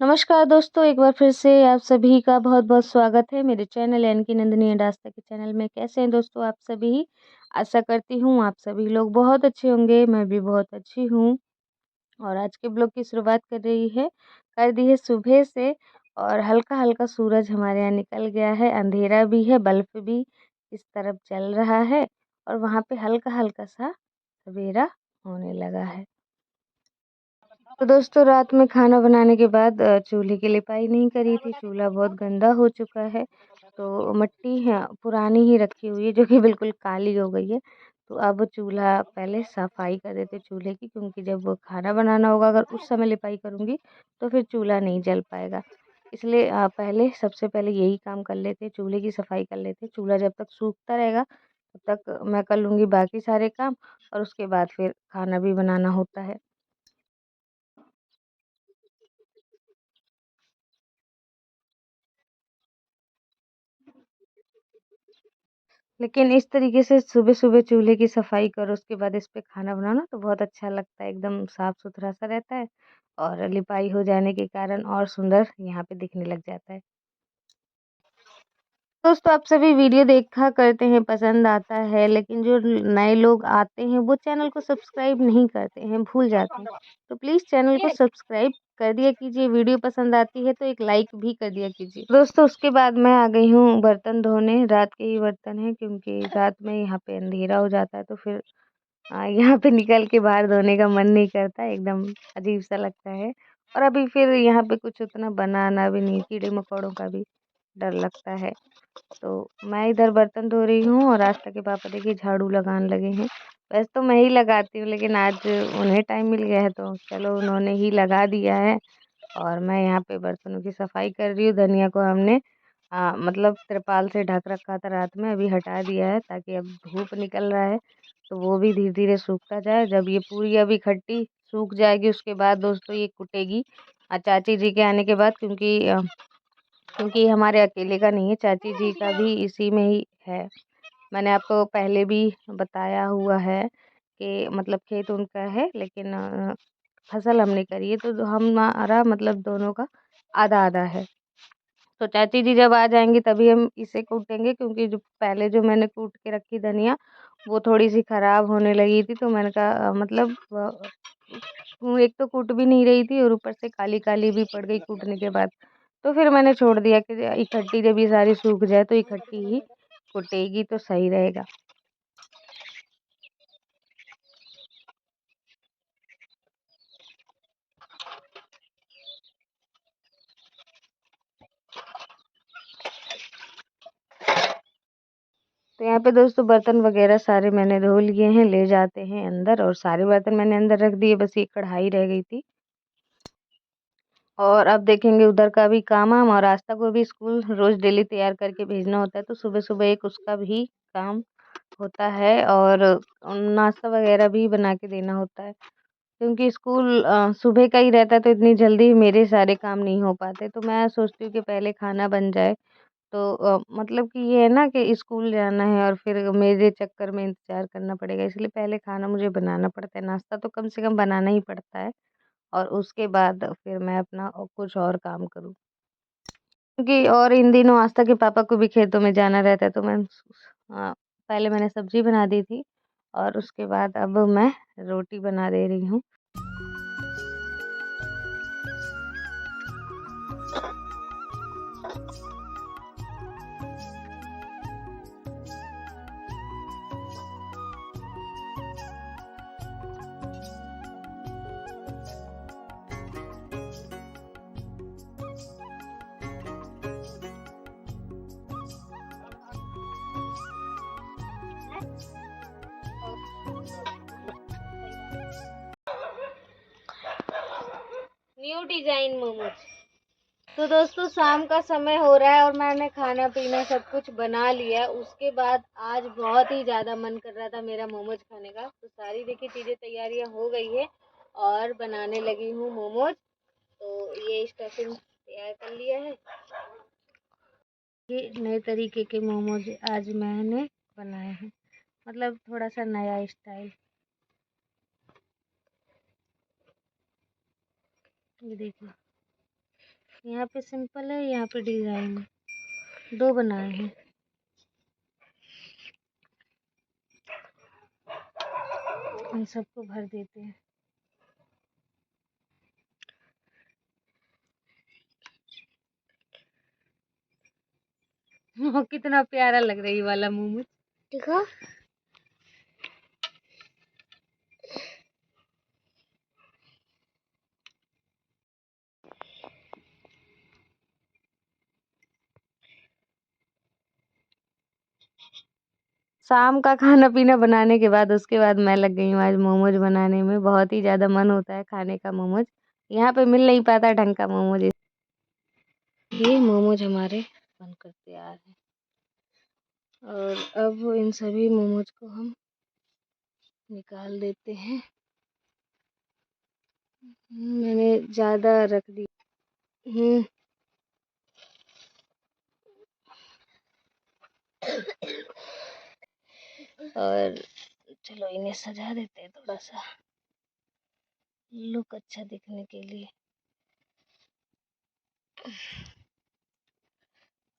नमस्कार दोस्तों, एक बार फिर से आप सभी का बहुत-बहुत स्वागत है मेरे चैनल यानी कि नंदिनी एंड आस्था के चैनल में। कैसे हैं दोस्तों आप सभी? आशा करती हूँ आप सभी लोग बहुत अच्छे होंगे, मैं भी बहुत अच्छी हूँ। और आज के ब्लॉग की शुरुआत कर दी है सुबह से और हल्का-हल्का सूरज हमारे यहाँ निकल गया है, अंधेरा भी है, बल्ब भी इस तरफ जल रहा है और वहाँ पे हल्का-हल्का सा सवेरा होने लगा है। तो दोस्तों रात में खाना बनाने के बाद चूल्हे की लिपाई नहीं करी थी, चूल्हा बहुत गंदा हो चुका है। तो मिट्टी है पुरानी ही रखी हुई है जो कि बिल्कुल काली हो गई है। तो अब चूल्हा पहले सफाई कर देते चूल्हे की, क्योंकि जब वो खाना बनाना होगा अगर उस समय लिपाई करूँगी तो फिर चूल्हा नहीं जल पाएगा। इसलिए पहले सबसे पहले यही काम कर लेते, चूल्हे की सफाई कर लेते। चूल्हा जब तक सूखता रहेगा तब तक मैं कर लूँगी बाकी सारे काम और उसके बाद फिर खाना भी बनाना होता है। लेकिन इस तरीके से सुबह-सुबह चूल्हे की सफाई करो, उसके बाद इस पे खाना बनाओ ना तो बहुत अच्छा लगता है, एकदम साफ-सुथरा सा रहता है और लिपाई हो जाने के कारण और सुंदर यहाँ पे दिखने लग जाता है। दोस्तों आप सभी वीडियो देखा करते हैं, पसंद आता है, लेकिन जो नए लोग आते हैं वो चैनल को सब्सक्राइब नहीं करते हैं, भूल जाते हैं। तो प्लीज़ चैनल को सब्सक्राइब कर दिया कीजिए, वीडियो पसंद आती है तो एक लाइक भी कर दिया कीजिए। दोस्तों उसके बाद मैं आ गई हूँ बर्तन धोने, रात के ही बर्तन हैं क्योंकि रात में यहाँ पे अंधेरा हो जाता है तो फिर यहाँ पे निकल के बाहर धोने का मन नहीं करता, एकदम अजीब-सा लगता है। और अभी फिर यहाँ पे कुछ उतना बनाना भी नहीं, कीड़े-मकोड़ों का भी डर लगता है। तो मैं इधर बर्तन धो रही हूँ और आस्था के पापा देखिए झाड़ू लगाने लगे हैं। वैसे तो मैं ही लगाती हूँ लेकिन आज उन्हें टाइम मिल गया है तो चलो उन्होंने ही लगा दिया है और मैं यहाँ पे बर्तनों की सफाई कर रही हूँ। धनिया को हमने मतलब तिरपाल से ढक रखा था रात में, अभी हटा दिया है ताकि अब धूप निकल रहा है तो वो भी धीरे-धीरे सूखता जाए। जब ये पूरी अभी खट्टी सूख जाएगी उसके बाद दोस्तों ये कुटेगी चाची जी के आने के बाद, क्योंकि ये हमारे अकेले का नहीं है, चाची जी का भी इसी में ही है। मैंने आपको पहले भी बताया हुआ है कि मतलब खेत उनका है लेकिन फसल हमने करी है तो हमारा मतलब दोनों का आधा-आधा है। तो चाची जी जब आ जाएँगी तभी हम इसे कूटेंगे, क्योंकि जो पहले जो मैंने कूट के रखी धनिया वो थोड़ी-सी खराब होने लगी थी तो मैंने कहा मतलब वो एक तो कूट भी नहीं रही थी और ऊपर से काली-काली भी पड़ गई कूटने के बाद। तो फिर मैंने छोड़ दिया कि इकट्ठी जब ये सारी सूख जाए तो इकट्ठी ही कुटेगी तो सही रहेगा। तो यहाँ पे दोस्तों बर्तन वगैरह सारे मैंने धो लिए हैं, ले जाते हैं अंदर और सारे बर्तन मैंने अंदर रख दिए, बस ये कढ़ाई रह गई थी। और अब देखेंगे उधर का भी काम-वाम और आस्था को भी स्कूल रोज़ डेली तैयार करके भेजना होता है, तो सुबह-सुबह एक उसका भी काम होता है और नाश्ता वगैरह भी बना के देना होता है। क्योंकि स्कूल सुबह का ही रहता है तो इतनी जल्दी मेरे सारे काम नहीं हो पाते, तो मैं सोचती हूँ कि पहले खाना बन जाए। तो मतलब कि ये है ना कि स्कूल जाना है और फिर मेरे चक्कर में इंतज़ार करना पड़ेगा, इसलिए पहले खाना मुझे बनाना पड़ता है, नाश्ता तो कम से कम बनाना ही पड़ता है और उसके बाद फिर मैं अपना कुछ और काम करूँ। क्योंकि और इन दिनों आस्था के पापा को भी खेतों में जाना रहता है तो पहले मैंने सब्ज़ी बना दी थी और उसके बाद अब मैं रोटी बना दे रही हूँ। New design momos. तो दोस्तों शाम का समय हो रहा है और मैंने खाना पीना सब कुछ बना लिया है। उसके बाद आज बहुत ही ज़्यादा मन कर रहा था मेरा मोमोज खाने का, तो सारी देखिए चीज़ें तैयारियां हो गई है और बनाने लगी हूँ मोमोज। तो ये स्टफिंग तैयार कर लिया है। ये नए तरीके के मोमोज आज मैंने बनाए हैं, मतलब थोड़ा सा नया स्टाइल। ये देखिए यहाँ पे सिंपल है, यहाँ पे डिजाइन है। 2 बनाए हैं। इन सबको भर देते हैं। कितना प्यारा लग रहा है ये वाला मोमोज। देखो शाम का खाना पीना बनाने के बाद उसके बाद मैं लग गई हूँ आज मोमोज बनाने में। बहुत ही ज़्यादा मन होता है खाने का मोमोज। यहाँ पे मिल नहीं पाता ढंग का मोमोज। ये मोमोज हमारे बनकर तैयार है और अब इन सभी मोमोज को हम निकाल देते हैं। मैंने ज़्यादा रख दी। और चलो इन्हें सजा देते हैं थोड़ा सा लुक अच्छा दिखने के लिए।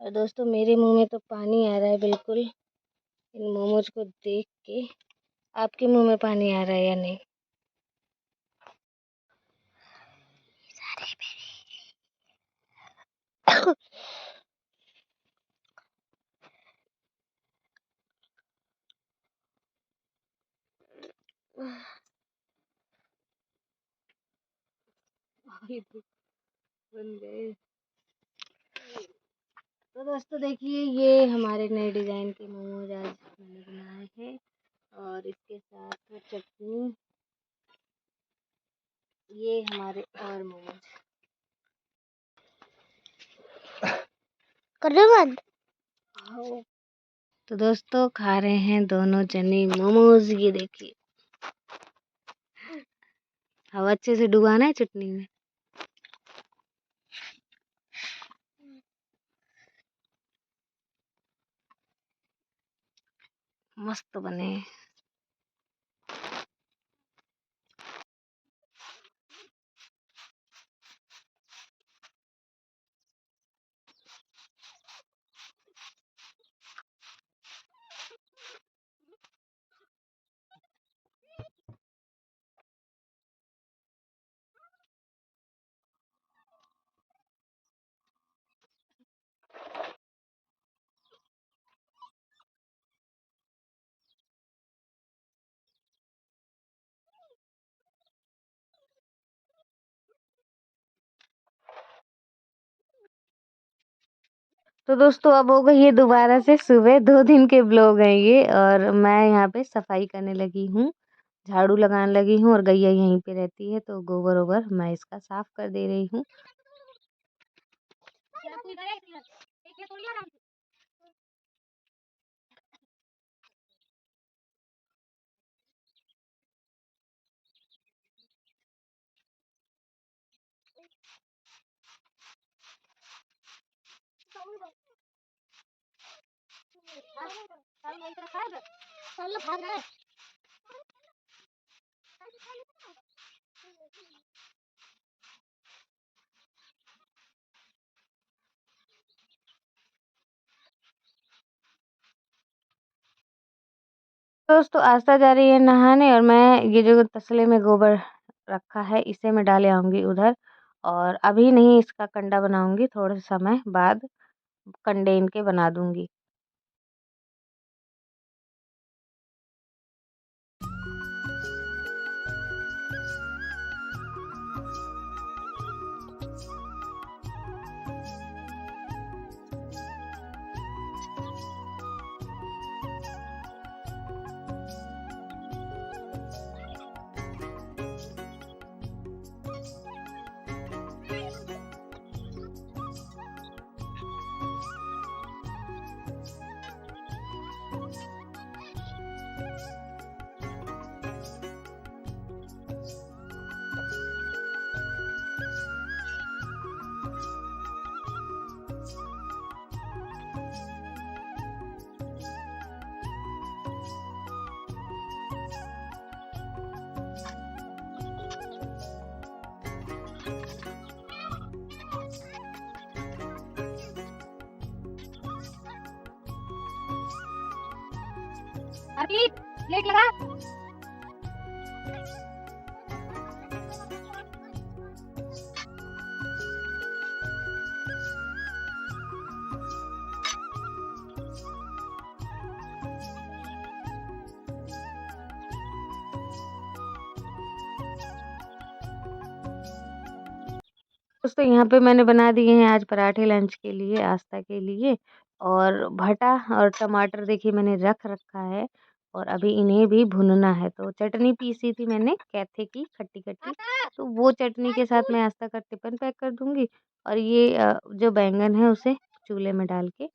और दोस्तों मेरे मुंह में तो पानी आ रहा है बिल्कुल इन मोमोज को देख के। आपके मुंह में पानी आ रहा है या नहीं? बन गए। तो दोस्तों देखिए ये हमारे नए डिज़ाइन के मोमोज आज मैंने बनाए हैं और इसके साथ चटनी। ये हमारे और मोमोज कर दो बंद। तो दोस्तों खा रहे हैं दोनों जने मोमोज। ये देखिए अब अच्छे से डुबाना है चटनी में। मस्त बने। तो दोस्तों अब हो गई है दोबारा से सुबह। 2 दिन के ब्लॉग हैं ये और मैं यहाँ पे सफाई करने लगी हूँ, झाड़ू लगाने लगी हूँ और गैया यहीं पे रहती है तो गोबर ओबर मैं इसका साफ कर दे रही हूँ। दोस्तों आस्था जा रही है नहाने और मैं ये जो तसले में गोबर रखा है इसे मैं डाले आऊंगी उधर और अभी नहीं इसका कंडा बनाऊंगी, थोड़े समय बाद कंडे इनके बना दूंगी। प्लेट लगा। दोस्तों यहाँ पे मैंने बना दिए हैं आज पराठे लंच के लिए, आस्था के लिए। और भटा और टमाटर देखिए मैंने रख रखा है और अभी इन्हें भी भुनना है। तो चटनी पीसी थी मैंने कैथे की खट्टी-खट्टी, तो वो चटनी के साथ मैं आस्था का टिफ़िन पैक कर दूँगी और ये जो बैंगन है उसे चूल्हे में डाल के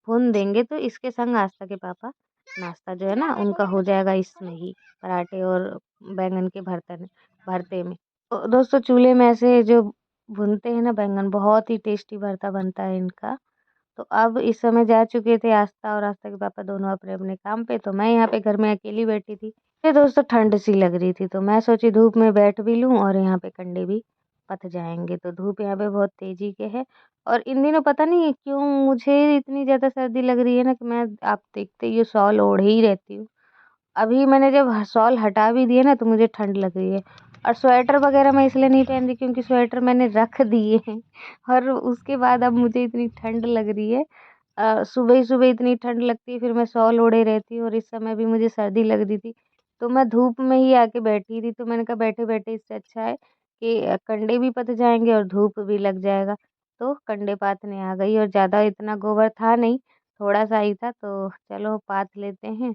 भून देंगे। तो इसके संग आस्था के पापा नाश्ता जो है ना उनका हो जाएगा इसमें ही, पराठे और बैंगन के भरते में। तो दोस्तों चूल्हे में ऐसे जो भूनते हैं ना बैंगन, बहुत ही टेस्टी भरता बनता है इनका। तो अब इस समय जा चुके थे आस्था और आस्था के पापा दोनों अपने-अपने काम पे, तो मैं यहाँ पे घर में अकेली बैठी थी। फिर दोस्तों ठंड सी लग रही थी, तो मैं सोची धूप में बैठ भी लूँ और यहाँ पे कंडे भी पक जाएँगे। तो धूप यहाँ पे बहुत तेज़ी के है और इन दिनों पता नहीं क्यों मुझे इतनी ज़्यादा सर्दी लग रही है ना कि मैं आप देखते ही हो शॉल ओढ़े ही रहती हूँ। अभी मैंने जब शॉल हटा भी दिए ना तो मुझे ठंड लग रही है और स्वेटर वगैरह मैं इसलिए नहीं पहन रही क्योंकि स्वेटर मैंने रख दिए हैं और उसके बाद अब मुझे इतनी ठंड लग रही है। सुबह ही सुबह इतनी ठंड लगती है फिर मैं शॉल ओढ़े रहती हूँ और इस समय भी मुझे सर्दी लग रही थी। तो मैं धूप में ही आके बैठी थी तो मैंने कहा बैठे-बैठे इससे अच्छा है कि कंडे भी पक जाएँगे और धूप भी लग जाएगा। तो कंडे पाथने आ गई और ज़्यादा इतना गोबर था नहीं, थोड़ा-सा ही था तो चलो पाथ लेते हैं।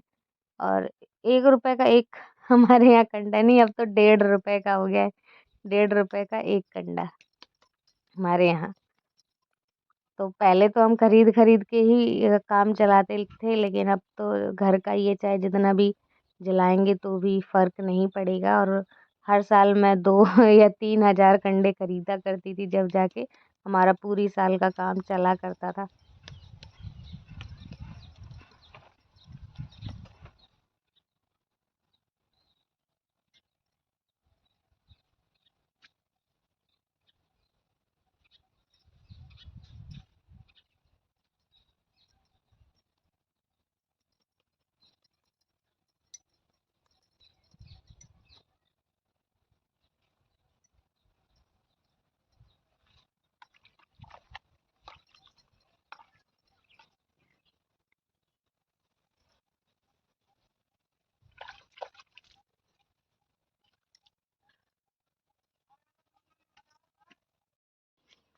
और ₹1 का एक हमारे यहाँ कंडा नहीं अब तो ₹1.5 का हो गया है। ₹1.5 का 1 कंडा हमारे यहाँ। तो पहले तो हम खरीद-खरीद के ही काम चलाते थे लेकिन अब तो घर का ही है चाहे जितना भी जलाएँगे तो भी फ़र्क नहीं पड़ेगा और हर साल मैं 2 या 3,000 कंडे खरीदा करती थी जब जाके हमारा पूरी साल का काम चला करता था।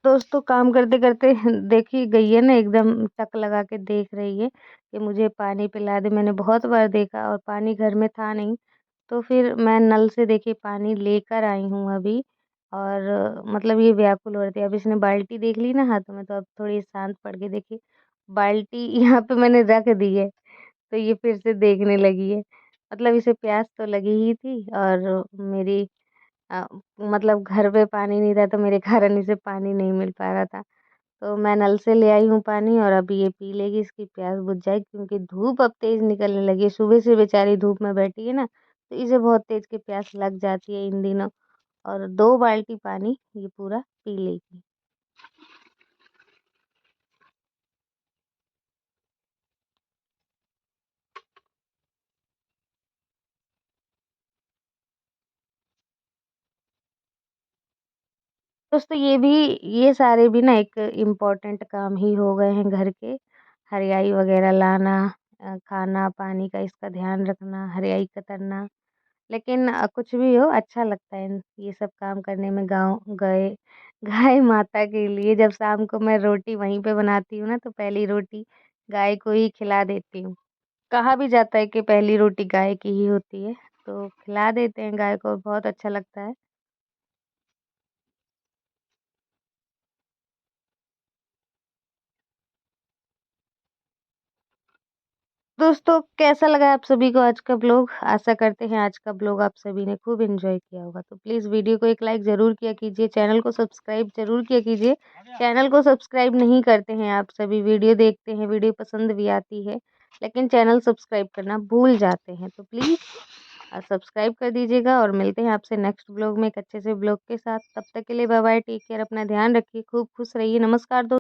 दोस्तों काम करते-करते देखिए गई है ना एकदम टक लगा के देख रही है कि मुझे पानी पिला दे। मैंने बहुत बार देखा और पानी घर में था नहीं, तो फिर मैं नल से देखिए पानी लेकर आई हूँ अभी और मतलब ये व्याकुल हो रही थी। अब इसने बाल्टी देख ली ना हाथों में तो अब थोड़ी शांत पड़ गई। देखिए बाल्टी यहाँ पे मैंने रख दी है, तो ये फिर से देखने लगी है। मतलब इसे प्यास तो लगी ही थी और मेरी अ, मतलब घर पे पानी नहीं था तो मेरे कारण इसे पानी नहीं मिल पा रहा था। तो मैं नल से ले आई हूँ पानी और अभी ये पी लेगी, इसकी प्यास बुझ जाएगी क्योंकि धूप अब तेज़ निकलने लगी है। सुबह से बेचारी धूप में बैठी है ना, तो इसे बहुत तेज़ की प्यास लग जाती है इन दिनों और 2 बाल्टी पानी ये पूरा पी लेगी। दोस्तों ये सारे भी ना एक इम्पोर्टेंट काम ही हो गए हैं घर के। हरियाई वगैरह लाना, खाना पानी का इसका ध्यान रखना, हरियाई कतरना। लेकिन कुछ भी हो अच्छा लगता है ये सब काम करने में गाँव गए गाय माता के लिए जब शाम को मैं रोटी वहीं पे बनाती हूँ ना तो पहली रोटी गाय को ही खिला देती हूँ। कहा भी जाता है कि पहली रोटी गाय की ही होती है, तो खिला देते हैं गाय को बहुत अच्छा लगता है। दोस्तों कैसा लगा आप सभी को आज का ब्लॉग? आशा करते हैं आज का ब्लॉग आप सभी ने खूब एन्जॉय किया होगा। तो प्लीज़ वीडियो को एक लाइक ज़रूर किया कीजिए, चैनल को सब्सक्राइब ज़रूर किया कीजिए। चैनल को सब्सक्राइब नहीं करते हैं आप सभी, वीडियो देखते हैं, वीडियो पसंद भी आती है, लेकिन चैनल सब्सक्राइब करना भूल जाते हैं। तो प्लीज़ सब्सक्राइब कर दीजिएगा और मिलते हैं आपसे नेक्स्ट ब्लॉग में एक अच्छे से ब्लॉग के साथ। तब तक के लिए बाय बाय, टेक केयर, अपना ध्यान रखिए, खूब खुश रहिए। नमस्कार दो